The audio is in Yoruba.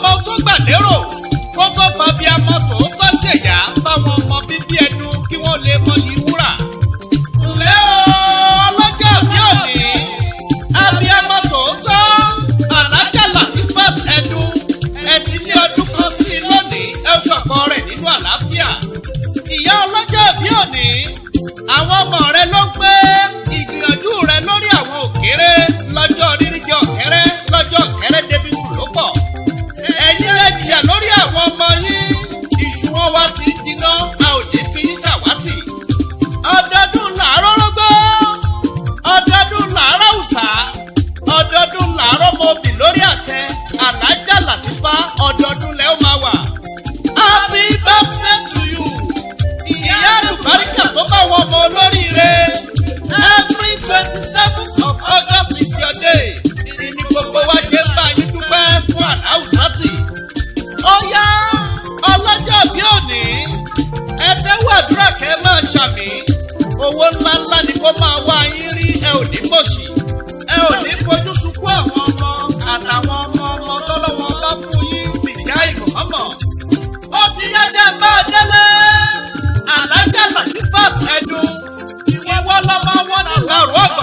mọ tó gbà lérò kókó fàbíàmọ́ tòótọ́ ṣèyá báwọn ọmọ bíbí Ẹdùn kí wọ́n lè mọyì wúrà. ǹlẹ́ o ọlọ́jọ́ bí òní abíàmọ́ tòótọ́ Alájà Latifat Ẹdùn ẹtì ní ọdún kan sí i lónìí ẹ ṣọ̀pọ̀ rẹ̀ nínú àlàáfíà. ìyá ọlọ́jọ́ bí òní àwọn ọmọ rẹ ló ń pé ìgbìyànjú rẹ lórí àwọn òkèrè lọ́jọ́ rírí jẹ́ ọ̀kẹ́rẹ́ lọ́jọ́ ọ̀kẹ́rẹ́ débi tù ló pọ̀. ẹ̀yin lè jìyà lórí àwọn ọmọ yín ìṣúwọ́n wa ti jiná a ò ní fi yín ṣàwátì. ọdọọdún làárọ̀ rógbó ọdọọdún làárọ̀ òòṣà ọdọọdún làárọ̀ mọ́bì lórí àtẹ Alájà Latifa ọdọọdún lẹ́ ó máa wà. happy birthday to you ìyá àlùbáríkà tó bá wọn ọmọ olóríire. every 27th of August is your day. ìdí ni gbogbo wa ṣe ń bá yín dúpẹ́ fún Aláùsátì. ó yá ọlọ́jọ́ bí òní ẹ tẹ́wọ́ àdúrà kẹ́ máa ṣàmì. owó ńláńlá ni kó máa wá yín rí ẹ ò ní mọ̀ṣì. ẹ ò ní fojú sunkún àwọn ọmọ àtàwọn ọmọ tọ́lọ́wọ́ bá fún yín fìyà ìmọ̀ọ́mọ̀. ó ti yá jẹ́ bá a délé. Alájà Latifat Ẹdùn ìwọ lọ́mọ wọn nígbà rọ́ọ̀kì.